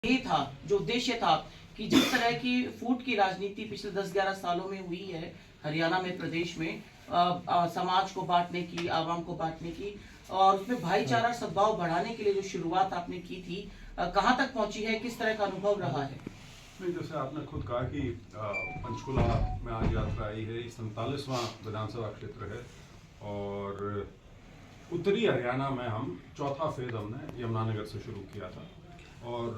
ये था जो उद्देश्य था कि जिस तरह की फूट की राजनीति पिछले 10-11 सालों में हुई है हरियाणा में, प्रदेश में, समाज को बांटने की, आवाम को बांटने की, और उसमें भाईचारा सद्भाव बढ़ाने के लिए जो शुरुआत आपने की थी, कहाँ तक पहुंची है, किस तरह का अनुभव रहा है? नहीं, जैसे आपने खुद कहा कि पंचकुला में आज यात्रा आई है। 47वां विधानसभा क्षेत्र है और उत्तरी हरियाणा में हम चौथा फेज हमने यमुनानगर से शुरू किया था और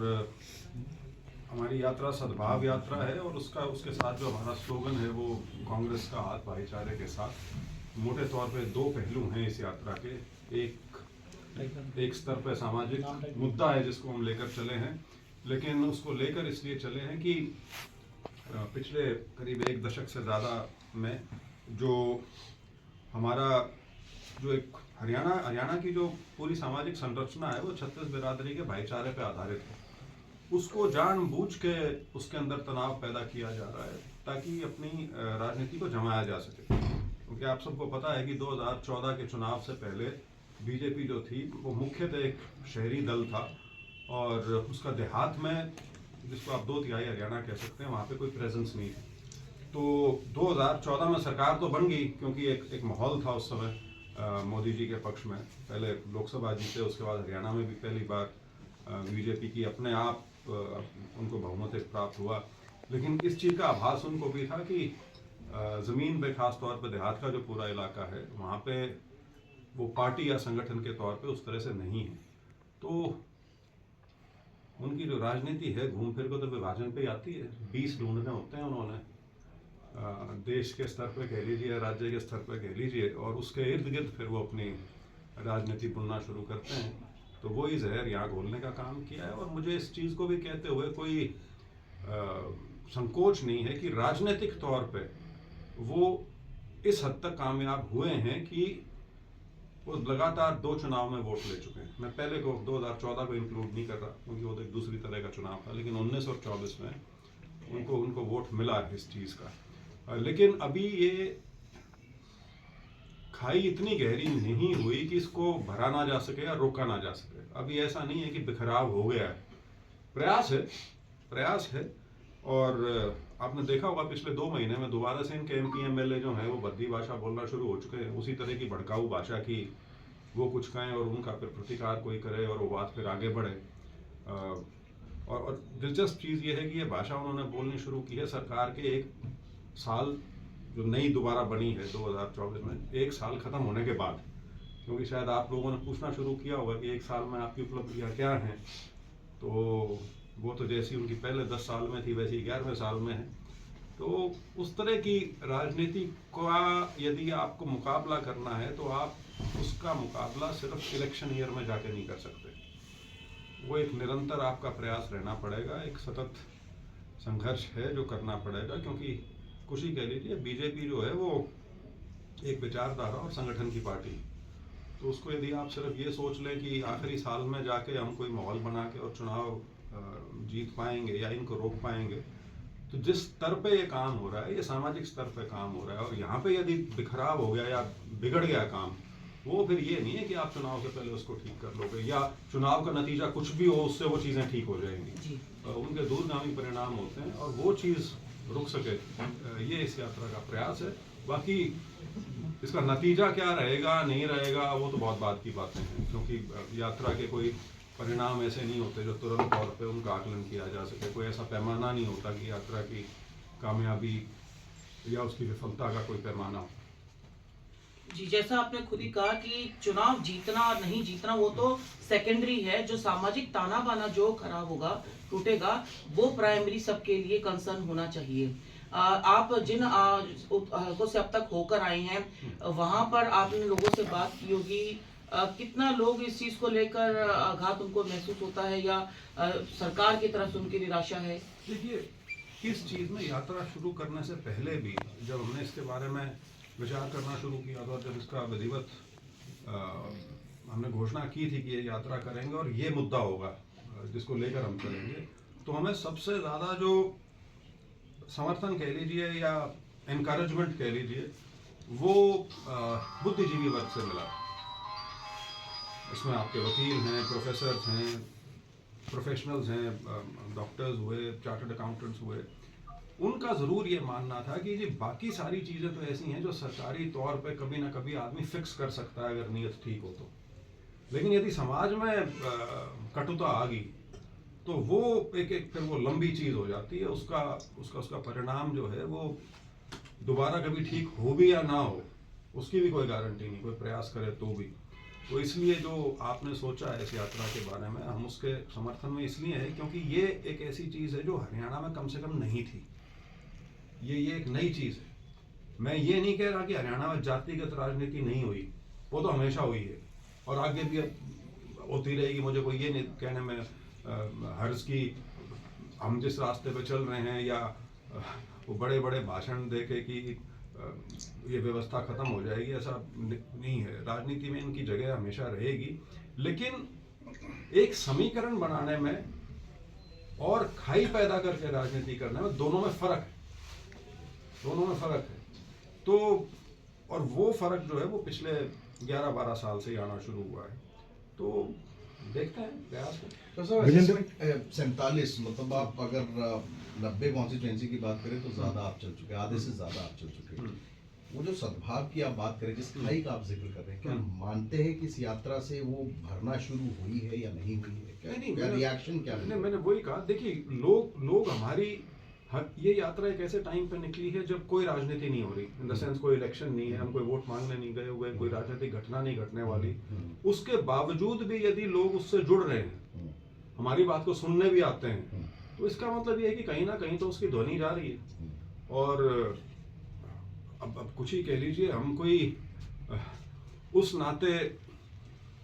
हमारी यात्रा सद्भाव यात्रा है और उसके साथ जो हमारा स्लोगन है वो कांग्रेस का हाथ भाईचारे के साथ। मोटे तौर पे दो पहलू हैं इस यात्रा के। एक स्तर पे सामाजिक मुद्दा है जिसको हम लेकर चले हैं, लेकिन उसको लेकर इसलिए चले हैं कि पिछले करीब एक दशक से ज़्यादा में जो हमारा जो एक हरियाणा की जो पूरी सामाजिक संरचना है वो छत्तीस बिरादरी के भाईचारे पे आधारित है। उसको जानबूझ के उसके अंदर तनाव पैदा किया जा रहा है ताकि अपनी राजनीति को जमाया जा सके। क्योंकि आप सबको पता है कि 2014 के चुनाव से पहले बीजेपी जो थी वो मुख्यतः एक शहरी दल था और उसका देहात में, जिसको आप 2/3 हरियाणा कह सकते हैं, वहाँ पे कोई प्रेजेंस नहीं थी। तो 2014 में सरकार तो बन गई क्योंकि एक माहौल था उस समय मोदी जी के पक्ष में। पहले लोकसभा जीते, उसके बाद हरियाणा में भी पहली बार बीजेपी की अपने आप उनको बहुमत प्राप्त हुआ। लेकिन इस चीज़ का आभास उनको भी था कि ज़मीन पे, खास तौर पे देहात का जो पूरा इलाका है वहाँ पे वो पार्टी या संगठन के तौर पे उस तरह से नहीं है। तो उनकी जो राजनीति है घूम फिर को तो विभाजन पे आती है। 20 ढूंढने होते हैं उन्होंने, देश के स्तर पे कह लीजिए, राज्य के स्तर पे कह लीजिए, और उसके इर्द गिर्द फिर वो अपनी राजनीति बुनना शुरू करते हैं। तो वही जहर यहाँ घोलने का काम किया है। और मुझे इस चीज़ को भी कहते हुए कोई संकोच नहीं है कि राजनीतिक तौर पे वो इस हद तक कामयाब हुए हैं कि वो लगातार 2 चुनाव में वोट ले चुके हैं। मैं पहले को 2014 को इंक्लूड नहीं कर रहा क्योंकि वो तो एक दूसरी तरह का चुनाव था, लेकिन 19 और 24 में उनको वोट मिला है इस चीज़ का। लेकिन अभी ये खाई इतनी गहरी नहीं हुई कि इसको भरा ना जा सके या रोका ना जा सके। अभी ऐसा नहीं है कि बिखराव हो गया है, प्रयास है। और आपने देखा होगा पिछले 2 महीने में दोबारा से इनके MP MLA जो हैं वो भद्दी भाषा बोलना शुरू हो चुके हैं, उसी तरह की भड़काऊ भाषा की। वो कुछ कहें और उनका फिर प्रतिकार कोई करे और वो बात फिर आगे बढ़े। और दिलचस्प चीज़ ये है कि ये भाषा उन्होंने बोलनी शुरू की है सरकार के 1 साल जो नई दोबारा बनी है 2024 में, 1 साल खत्म होने के बाद। क्योंकि शायद आप लोगों ने पूछना शुरू किया होगा कि 1 साल में आपकी उपलब्धियाँ क्या हैं, तो वो तो जैसी उनकी पहले 10 साल में थी वैसी 11वें साल में है। तो उस तरह की राजनीति का यदि आपको मुकाबला करना है तो आप उसका मुकाबला सिर्फ इलेक्शन ईयर में जाके नहीं कर सकते। वो एक निरंतर आपका प्रयास रहना पड़ेगा, एक सतत संघर्ष है जो करना पड़ेगा। क्योंकि कुछ ही कह लीजिए, बीजेपी जो है वो एक विचारधारा और संगठन की पार्टी। तो उसको यदि आप सिर्फ ये सोच लें कि आखिरी साल में जाके हम कोई माहौल बना के और चुनाव जीत पाएंगे या इनको रोक पाएंगे, तो जिस स्तर पे ये काम हो रहा है, ये सामाजिक स्तर पे काम हो रहा है, और यहाँ पे यदि बिखराव हो गया या बिगड़ गया काम, वो फिर ये नहीं है कि आप चुनाव से पहले उसको ठीक कर लोगे या चुनाव का नतीजा कुछ भी हो उससे वो चीज़ें ठीक हो जाएंगी। उनके दूरगामी परिणाम होते हैं और वो चीज़ रुक सके, ये इस यात्रा का प्रयास है। बाकी इसका नतीजा क्या रहेगा नहीं रहेगा वो तो बहुत बात की बातें हैं, क्योंकि यात्रा के कोई परिणाम ऐसे नहीं होते जो तुरंत तौर पे उनका आकलन किया जा सके। कोई ऐसा पैमाना नहीं होता कि यात्रा की कामयाबी या उसकी विफलता का कोई पैमाना हो। जी, जैसा आपने खुद ही कहा कि चुनाव जीतना और नहीं जीतना वो तो सेकेंडरी है, जो सामाजिक ताना बाना जो खराब होगा, टूटेगा, वो प्राइमरी सबके लिए कंसर्न होना चाहिए। आप जिन हलकों से अब तक होकर आए हैं, वहां पर आपने लोगों से बात की होगी, कितना लोग इस चीज को लेकर आघात उनको महसूस होता है या सरकार की तरफ से उनकी निराशा है? देखिए, इस चीज़ में यात्रा शुरू करने से पहले भी जब हमने इसके बारे में विचार करना शुरू किया था, जब इसका विधिवत हमने घोषणा की थी कि ये यात्रा करेंगे और ये मुद्दा होगा जिसको लेकर हम चलेंगे, तो हमें सबसे ज़्यादा जो समर्थन कह लीजिए या एनकरेजमेंट कह लीजिए वो बुद्धिजीवी वर्ग से मिला। इसमें आपके वकील हैं, प्रोफेसर हैं, प्रोफेशनल्स हैं, डॉक्टर्स हुए, चार्टर्ड अकाउंटेंट्स हुए, उनका ज़रूर ये मानना था कि जी बाकी सारी चीज़ें तो ऐसी हैं जो सरकारी तौर पे कभी ना कभी आदमी फिक्स कर सकता है अगर नीयत ठीक हो तो, लेकिन यदि समाज में कटुता आ गई तो वो एक फिर वो लंबी चीज़ हो जाती है, उसका परिणाम जो है वो दोबारा कभी ठीक हो भी या ना हो उसकी भी कोई गारंटी नहीं, कोई प्रयास करे तो भी। तो इसलिए जो आपने सोचा है इस यात्रा के बारे में, हम उसके समर्थन में इसलिए है क्योंकि ये एक ऐसी चीज़ है जो हरियाणा में कम से कम नहीं थी। ये एक नई चीज़ है। मैं ये नहीं कह रहा कि हरियाणा में जातिगत राजनीति नहीं हुई, वो तो हमेशा हुई है और आगे भी अब होती रहेगी। मुझे कोई ये नहीं कहने में हर्ज की हम जिस रास्ते पे चल रहे हैं या वो बड़े बड़े भाषण दे के कि ये व्यवस्था खत्म हो जाएगी, ऐसा नहीं है। राजनीति में इनकी जगह हमेशा रहेगी, लेकिन एक समीकरण बनाने में और खाई पैदा करके राजनीति करने में दोनों में फर्क है। तो और वो फर्क जो है वो पिछले 11-12 साल से आना शुरू हुआ है। तो देखते हैं, प्रयास करें। तो सर 47 मतलब आप अगर 90 कॉन्स्टिट्यूएंसी की बात करें तो ज्यादा आप चल चुके हैं, आधे से ज्यादा आप चल चुके हैं। वो जो सद्भाव की आप बात करें, जिस खाई का आप जिक्र कर रहे हैं, क्या मानते हैं कि इस यात्रा से वो भरना शुरू हुई है या नहीं हुई है? क्या रिएक्शन क्या है? मैंने वही कहा, देखिए लोग हमारी ये यात्रा एक ऐसे टाइम पे निकली है जब कोई राजनीति नहीं हो रही, इन द सेंस कोई इलेक्शन नहीं है, हम कोई वोट मांगने नहीं गए हुए, कोई राजनीतिक घटना नहीं घटने वाली। उसके बावजूद भी यदि लोग उससे जुड़ रहे हैं, हमारी बात को सुनने भी आते हैं, तो इसका मतलब ये है कि कहीं ना कहीं तो उसकी ध्वनि जा रही है। और अब कुछ ही कह लीजिए, हम कोई उस नाते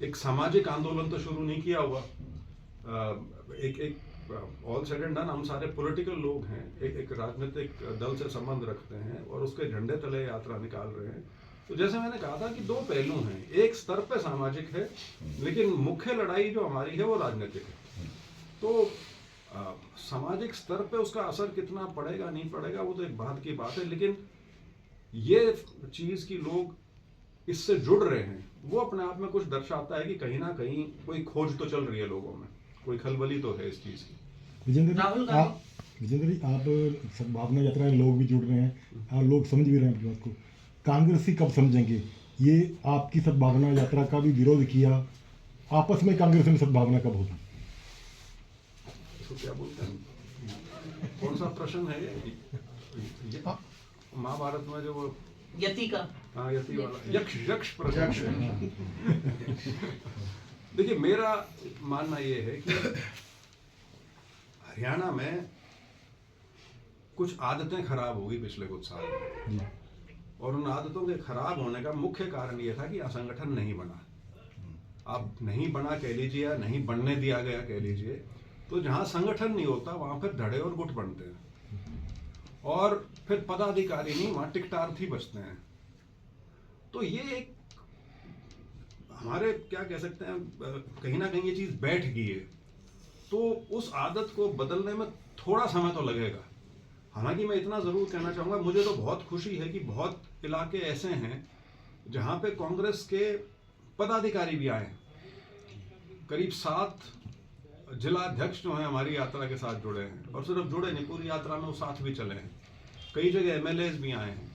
एक सामाजिक आंदोलन तो शुरू नहीं किया हुआ। एक ऑल सेड एंड डन हम सारे पॉलिटिकल लोग हैं, एक राजनीतिक दल से संबंध रखते हैं और उसके झंडे तले यात्रा निकाल रहे हैं। तो जैसे मैंने कहा था कि दो पहलू हैं, एक स्तर पे सामाजिक है, लेकिन मुख्य लड़ाई जो हमारी है वो राजनीतिक है। तो सामाजिक स्तर पे उसका असर कितना पड़ेगा नहीं पड़ेगा वो तो एक बाद की बात है, लेकिन ये चीज़ कि लोग इससे जुड़ रहे हैं वो अपने आप में कुछ दर्शाता है कि कहीं ना कहीं कोई खोज तो चल रही है लोगों में, कोई खलबली तो है इस चीज़ की। विजेंद्र जी, आप सद्भावना यात्रा में लोग भी जुड़ रहे हैं और लोग समझ भी रहे हैं आपकी बात को। कांग्रेसी कब समझेंगे ये आपकी सद्भावना यात्रा का भी विरोध किया, आपस में कांग्रेस में सद्भावना कब होगी? तो क्या बोलते हैं, कौन सा प्रश्न है ये? महाभारत में जो वो यति का, हाँ यति वाला यक्ष प्रश्न। देखिए मेरा मानना ये है कि हरियाणा में कुछ आदतें खराब हो गई पिछले कुछ साल में, और उन आदतों के खराब होने का मुख्य कारण ये था कि यहाँ संगठन नहीं बना। अब नहीं बना कह लीजिए या नहीं बनने दिया गया कह लीजिए, तो जहाँ संगठन नहीं होता वहाँ फिर धड़े और गुट बनते हैं और फिर पदाधिकारी नहीं, वहाँ टिकटार्थी बचते हैं। तो ये एक हमारे क्या कह सकते हैं, कहीं ना कहीं ये चीज़ बैठ गई है। तो उस आदत को बदलने में थोड़ा समय तो लगेगा। हालांकि मैं इतना ज़रूर कहना चाहूँगा, मुझे तो बहुत खुशी है कि बहुत इलाके ऐसे हैं जहाँ पे कांग्रेस के पदाधिकारी भी आए हैं। करीब 7 जिला अध्यक्ष जो हैं हमारी यात्रा के साथ जुड़े हैं, और सिर्फ जुड़े नहीं, पूरी यात्रा में वो साथ भी चले हैं। कई जगह MLAs भी आए हैं,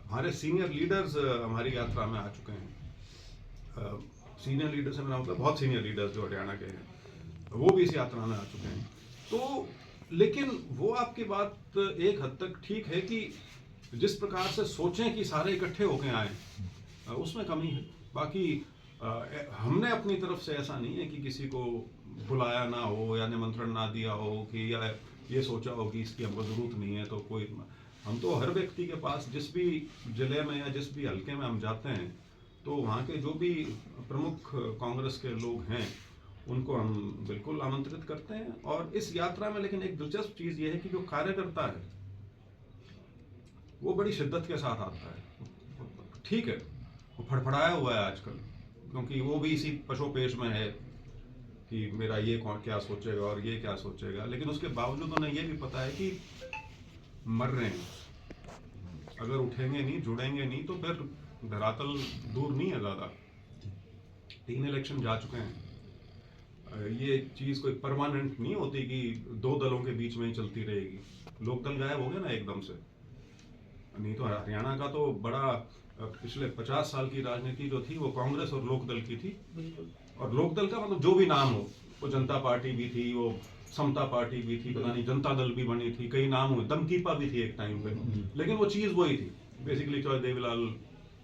हमारे सीनियर लीडर्स हमारी यात्रा में आ चुके हैं। सीनियर लीडर से मेरा मतलब बहुत सीनियर लीडर्स जो हरियाणा के हैं वो भी इस यात्रा में आ चुके हैं। तो लेकिन वो आपकी बात एक हद तक ठीक है कि जिस प्रकार से सोचें कि सारे इकट्ठे होकर आए, उसमें कमी है। बाकी हमने अपनी तरफ से ऐसा नहीं है कि किसी को बुलाया ना हो या निमंत्रण ना दिया हो कि या ये सोचा हो कि इसकी हमको ज़रूरत नहीं है। तो कोई, हम तो हर व्यक्ति के पास जिस भी जिले में या जिस भी हल्के में हम जाते हैं तो वहाँ के जो भी प्रमुख कांग्रेस के लोग हैं उनको हम बिल्कुल आमंत्रित करते हैं। और इस यात्रा में लेकिन एक दिलचस्प चीज़ ये है कि जो कार्यकर्ता है वो बड़ी शिद्दत के साथ आता है। ठीक है, वो फड़फड़ाया हुआ है आजकल, क्योंकि वो भी इसी पशोपेश में है कि मेरा ये कौन क्या सोचेगा और ये क्या सोचेगा, लेकिन उसके बावजूद उन्हें ये भी पता है कि मर रहे हैं, अगर उठेंगे नहीं, जुड़ेंगे नहीं तो फिर धरातल दूर नहीं है ज़्यादा। 3 इलेक्शन जा चुके हैं, ये चीज कोई परमानेंट नहीं होती कि दो दलों के बीच में ही चलती रहेगी। लोकदल गायब हो गया ना एकदम से, नहीं तो हरियाणा का तो बड़ा पिछले 50 साल की राजनीति जो थी वो कांग्रेस और लोकदल की थी। बिल्कुल। और लोकदल का मतलब जो भी नाम हो, वो जनता पार्टी भी थी, वो समता पार्टी भी थी, पता नहीं जनता दल भी बनी थी, कई नाम हुए, दमकीपा भी थी एक टाइम पे, लेकिन वो चीज वही थी बेसिकली, चाहे देवीलाल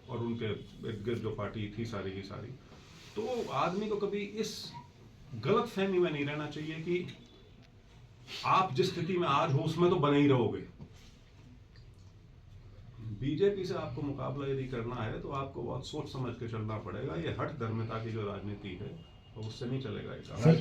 और उनके इर्द गिर्द जो पार्टी थी सारी की सारी। तो आदमी को कभी इस गलत फहमी में नहीं रहना चाहिए कि आप जिस स्थिति में आज हो उसमें तो बने ही रहोगे। बीजेपी से आपको मुकाबला यदि करना है तो आपको बहुत सोच समझ के चलना पड़ेगा। ये हठ धर्मता की जो राजनीति है तो उससे नहीं चलेगा। सर